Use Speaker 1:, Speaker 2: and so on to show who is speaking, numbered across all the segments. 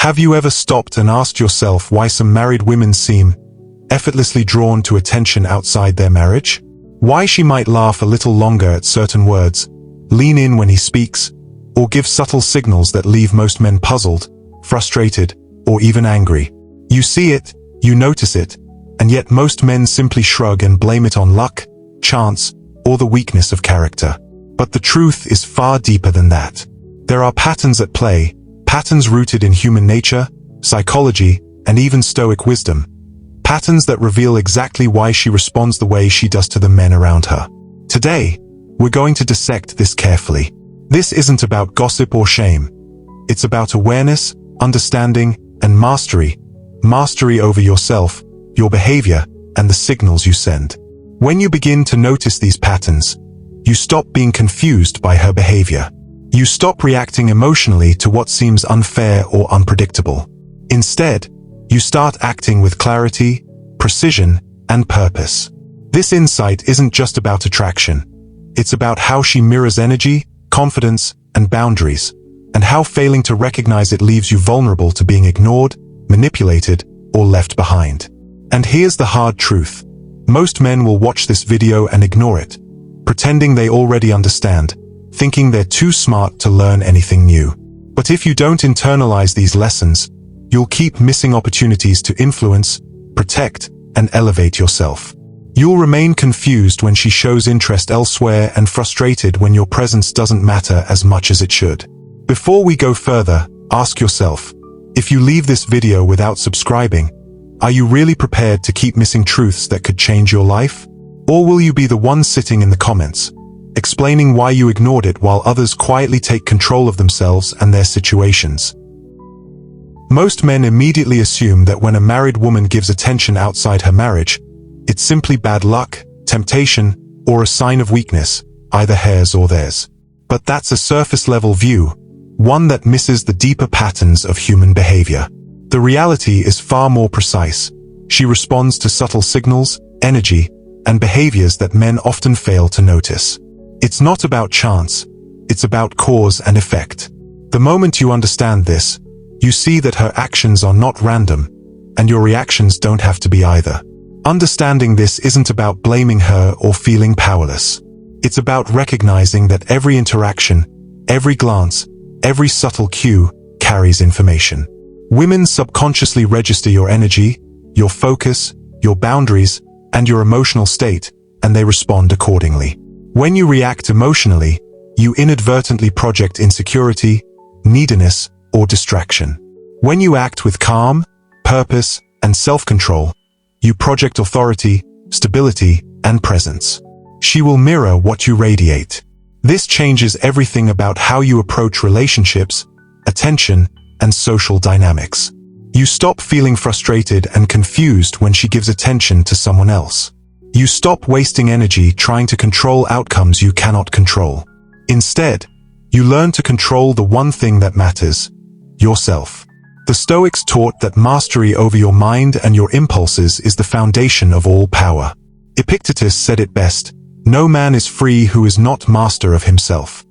Speaker 1: Have you ever stopped and asked yourself why some married women seem effortlessly drawn to attention outside their marriage? Why she might laugh a little longer at certain words, lean in when he speaks, or give subtle signals that leave most men puzzled, frustrated, or even angry. You see it, you notice it, and yet most men simply shrug and blame it on luck, chance, or the weakness of character. But the truth is far deeper than that. There are patterns at play, patterns rooted in human nature, psychology, and even Stoic wisdom. Patterns that reveal exactly why she responds the way she does to the men around her. Today, we're going to dissect this carefully. This isn't about gossip or shame. It's about awareness, understanding, and mastery. Mastery over yourself, your behavior, and the signals you send. When you begin to notice these patterns, you stop being confused by her behavior. You stop reacting emotionally to what seems unfair or unpredictable. Instead, you start acting with clarity, precision, and purpose. This insight isn't just about attraction. It's about how she mirrors energy, confidence, and boundaries, and how failing to recognize it leaves you vulnerable to being ignored, manipulated, or left behind. And here's the hard truth. Most men will watch this video and ignore it, pretending they already understand, thinking they're too smart to learn anything new. But if you don't internalize these lessons, you'll keep missing opportunities to influence, protect, and elevate yourself. You'll remain confused when she shows interest elsewhere and frustrated when your presence doesn't matter as much as it should. Before we go further, ask yourself, if you leave this video without subscribing, are you really prepared to keep missing truths that could change your life? Or will you be the one sitting in the comments, explaining why you ignored it while others quietly take control of themselves and their situations? Most men immediately assume that when a married woman gives attention outside her marriage, it's simply bad luck, temptation, or a sign of weakness, either hers or theirs. But that's a surface-level view, one that misses the deeper patterns of human behavior. The reality is far more precise. She responds to subtle signals, energy, and behaviors that men often fail to notice. It's not about chance, it's about cause and effect. The moment you understand this, you see that her actions are not random, and your reactions don't have to be either. Understanding this isn't about blaming her or feeling powerless. It's about recognizing that every interaction, every glance, every subtle cue carries information. Women subconsciously register your energy, your focus, your boundaries, and your emotional state, and they respond accordingly. When you react emotionally, you inadvertently project insecurity, neediness, or distraction. When you act with calm, purpose, and self-control, you project authority, stability, and presence. She will mirror what you radiate. This changes everything about how you approach relationships, attention, and social dynamics. You stop feeling frustrated and confused when she gives attention to someone else. You stop wasting energy trying to control outcomes you cannot control. Instead, you learn to control the one thing that matters: yourself. The Stoics taught that mastery over your mind and your impulses is the foundation of all power. Epictetus said it best, "No man is free who is not master of himself."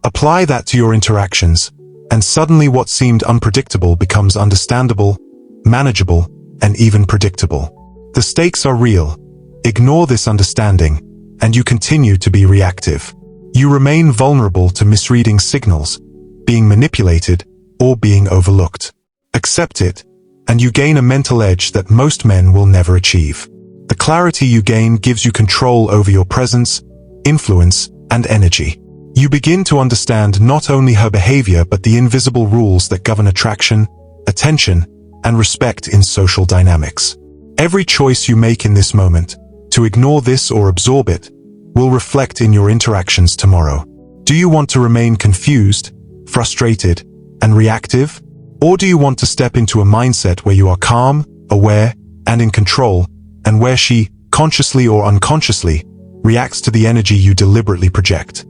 Speaker 1: Apply that to your interactions, and suddenly what seemed unpredictable becomes understandable, manageable, and even predictable. The stakes are real. Ignore this understanding, and you continue to be reactive. You remain vulnerable to misreading signals, being manipulated, or being overlooked. Accept it, and you gain a mental edge that most men will never achieve. The clarity you gain gives you control over your presence, influence, and energy. You begin to understand not only her behavior but the invisible rules that govern attraction, attention, and respect in social dynamics. Every choice you make in this moment, to ignore this or absorb it, will reflect in your interactions tomorrow. Do you want to remain confused, frustrated, and reactive? Or do you want to step into a mindset where you are calm, aware, and in control, and where she, consciously or unconsciously, reacts to the energy you deliberately project?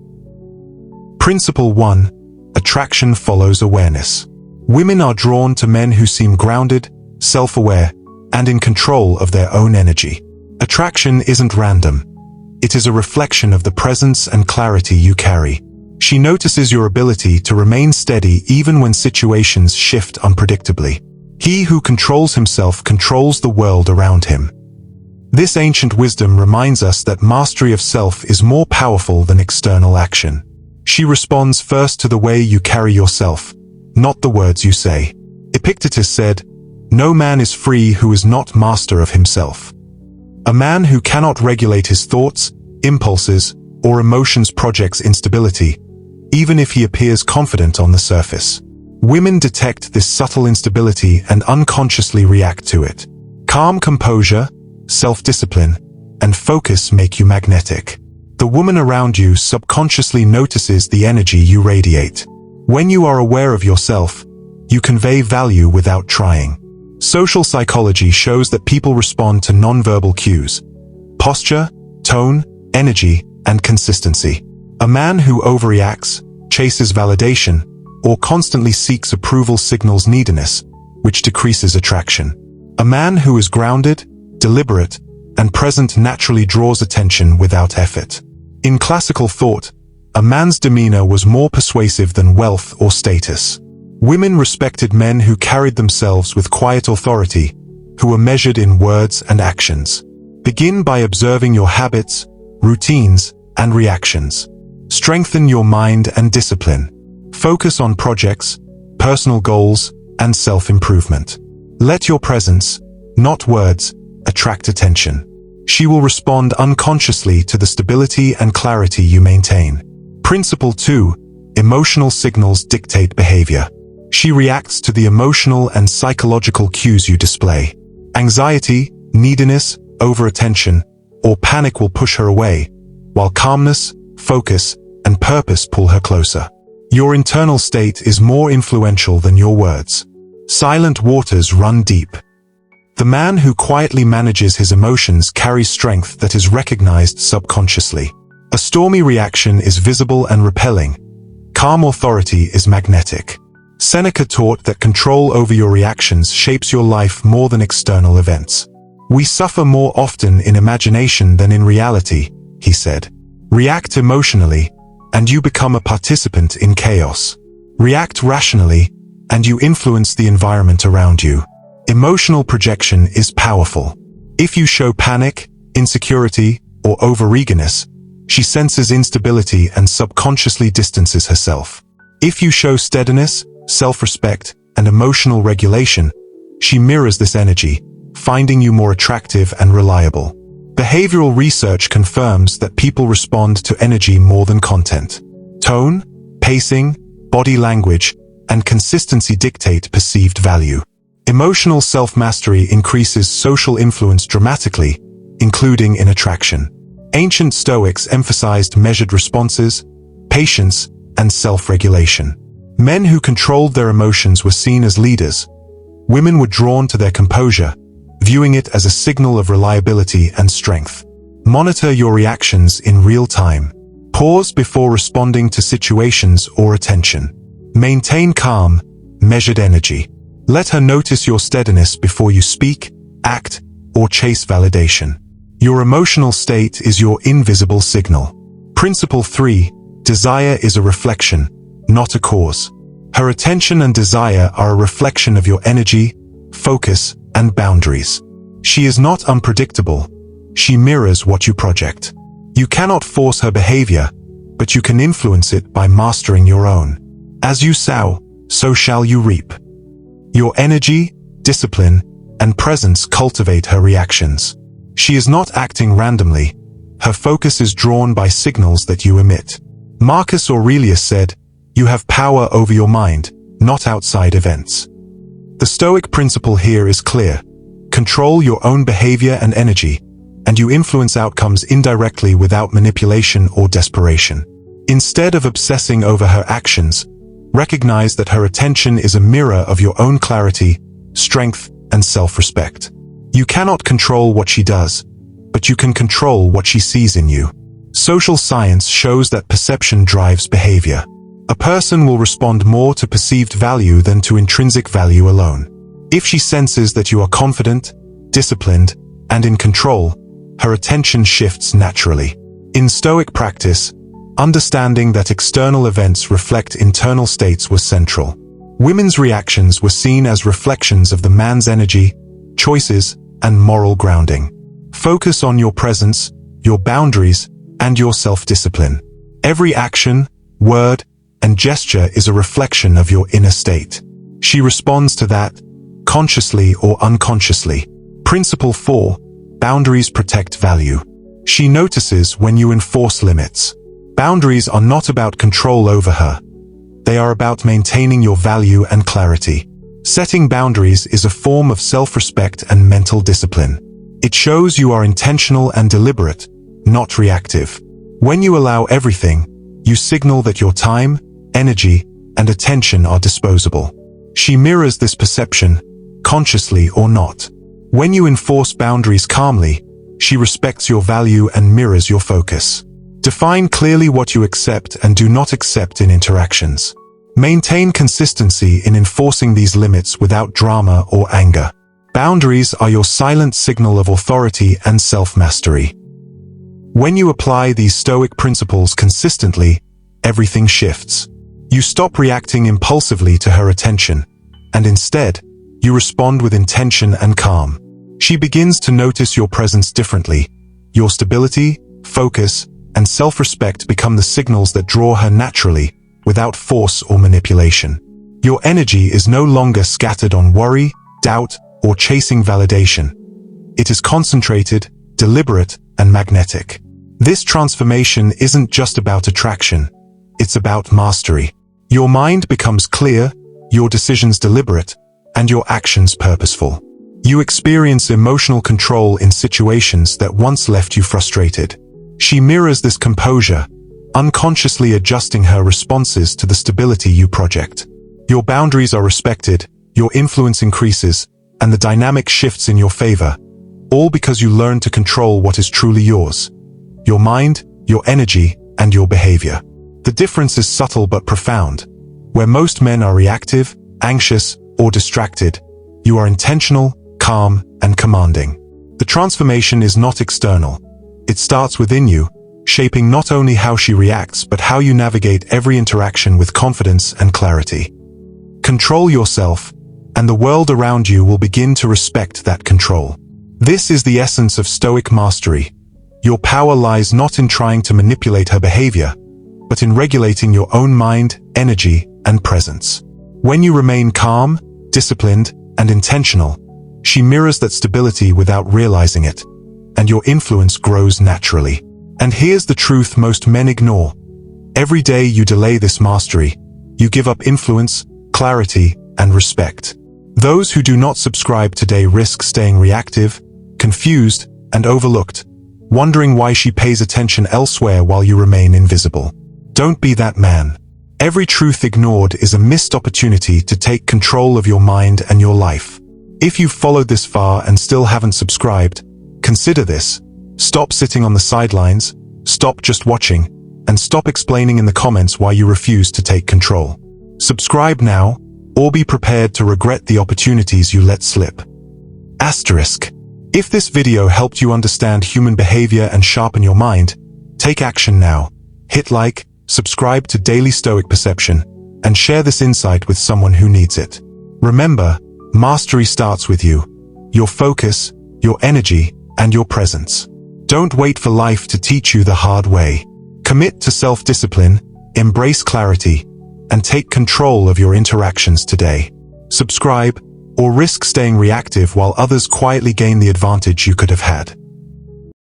Speaker 1: Principle 1. Attraction follows awareness. Women are drawn to men who seem grounded, self-aware, and in control of their own energy. Attraction isn't random. It is a reflection of the presence and clarity you carry. She notices your ability to remain steady even when situations shift unpredictably. He who controls himself controls the world around him. This ancient wisdom reminds us that mastery of self is more powerful than external action. She responds first to the way you carry yourself, not the words you say. Epictetus said, "No man is free who is not master of himself." A man who cannot regulate his thoughts, impulses, or emotions projects instability, even if he appears confident on the surface. Women detect this subtle instability and unconsciously react to it. Calm composure, self-discipline, and focus make you magnetic. The woman around you subconsciously notices the energy you radiate. When you are aware of yourself, you convey value without trying. Social psychology shows that people respond to nonverbal cues: posture, tone, energy, and consistency. A man who overreacts, chases validation, or constantly seeks approval signals neediness, which decreases attraction. A man who is grounded, deliberate, and present naturally draws attention without effort. In classical thought, a man's demeanor was more persuasive than wealth or status. Women respected men who carried themselves with quiet authority, who were measured in words and actions. Begin by observing your habits, routines, and reactions. Strengthen your mind and discipline. Focus on projects, personal goals, and self-improvement. Let your presence, not words, attract attention. She will respond unconsciously to the stability and clarity you maintain. Principle 2. Emotional signals dictate behavior. She reacts to the emotional and psychological cues you display. Anxiety, neediness, overattention, or panic will push her away, while calmness, focus, and purpose pull her closer. Your internal state is more influential than your words. Silent waters run deep. The man who quietly manages his emotions carries strength that is recognized subconsciously. A stormy reaction is visible and repelling. Calm authority is magnetic. Seneca taught that control over your reactions shapes your life more than external events. We suffer more often in imagination than in reality, he said. React emotionally, and you become a participant in chaos. React rationally, and you influence the environment around you. Emotional projection is powerful. If you show panic, insecurity, or overeagerness, she senses instability and subconsciously distances herself. If you show steadiness, self-respect, and emotional regulation, she mirrors this energy, finding you more attractive and reliable. Behavioral research confirms that people respond to energy more than content. Tone, pacing, body language, and consistency dictate perceived value. Emotional self-mastery increases social influence dramatically, including in attraction. Ancient Stoics emphasized measured responses, patience, and self-regulation. Men who controlled their emotions were seen as leaders. Women were drawn to their composure, viewing it as a signal of reliability and strength. Monitor your reactions in real time. Pause before responding to situations or attention. Maintain calm, measured energy. Let her notice your steadiness before you speak, act, or chase validation. Your emotional state is your invisible signal. Principle 3. Desire is a reflection, not a cause. Her attention and desire are a reflection of your energy, focus, and boundaries. She is not unpredictable. She mirrors what you project. You cannot force her behavior, but you can influence it by mastering your own. As you sow, so shall you reap. Your energy, discipline, and presence cultivate her reactions. She is not acting randomly. Her focus is drawn by signals that you emit. Marcus Aurelius said, "You have power over your mind, not outside events." The Stoic principle here is clear. Control your own behavior and energy, and you influence outcomes indirectly without manipulation or desperation. Instead of obsessing over her actions, recognize that her attention is a mirror of your own clarity, strength, and self-respect. You cannot control what she does, but you can control what she sees in you. Social science shows that perception drives behavior. A person will respond more to perceived value than to intrinsic value alone. If she senses that you are confident, disciplined, and in control, her attention shifts naturally. In Stoic practice, Understanding that external events reflect internal states was central. Women's reactions were seen as reflections of the man's energy, choices, and moral grounding. Focus on your presence, your boundaries, and your self-discipline. Every action, word, and gesture is a reflection of your inner state. She responds to that, consciously or unconsciously. Principle 4. Boundaries protect value. She notices when you enforce limits. Boundaries are not about control over her. They are about maintaining your value and clarity. Setting boundaries is a form of self-respect and mental discipline. It shows you are intentional and deliberate, not reactive. When you allow everything, you signal that your time, energy, and attention are disposable. She mirrors this perception, consciously or not. When you enforce boundaries calmly, she respects your value and mirrors your focus. Define clearly what you accept and do not accept in interactions. Maintain consistency in enforcing these limits without drama or anger. Boundaries are your silent signal of authority and self-mastery. When you apply these Stoic principles consistently, everything shifts. You stop reacting impulsively to her attention, and instead, you respond with intention and calm. She begins to notice your presence differently. Your stability, focus, and self-respect become the signals that draw her naturally, without force or manipulation. Your energy is no longer scattered on worry, doubt, or chasing validation. It is concentrated, deliberate, and magnetic. This transformation isn't just about attraction. It's about mastery. Your mind becomes clear, your decisions deliberate, and your actions purposeful. You experience emotional control in situations that once left you frustrated. She mirrors this composure, unconsciously adjusting her responses to the stability you project. Your boundaries are respected, your influence increases, and the dynamic shifts in your favor, all because you learn to control what is truly yours: your mind, your energy, and your behavior. The difference is subtle but profound. Where most men are reactive, anxious, or distracted, you are intentional, calm, and commanding. The transformation is not external. It starts within you, shaping not only how she reacts but how you navigate every interaction with confidence and clarity. Control yourself, and the world around you will begin to respect that control. This is the essence of Stoic mastery. Your power lies not in trying to manipulate her behavior, but in regulating your own mind, energy, and presence. When you remain calm, disciplined, and intentional, she mirrors that stability without realizing it, and your influence grows naturally. And here's the truth most men ignore. Every day you delay this mastery, you give up influence, clarity, and respect. Those who do not subscribe today risk staying reactive, confused, and overlooked, wondering why she pays attention elsewhere while you remain invisible. Don't be that man. Every truth ignored is a missed opportunity to take control of your mind and your life. If you've followed this far and still haven't subscribed, consider this. Stop sitting on the sidelines, stop just watching, and stop explaining in the comments why you refuse to take control. Subscribe now, or be prepared to regret the opportunities you let slip. Asterisk. If this video helped you understand human behavior and sharpen your mind, take action now. Hit like, subscribe to Daily Stoic Perception, and share this insight with someone who needs it. Remember, mastery starts with you, your focus, your energy, and your presence. Don't wait for life to teach you the hard way. Commit to self-discipline, embrace clarity, and take control of your interactions today. Subscribe, or risk staying reactive while others quietly gain the advantage you could have had.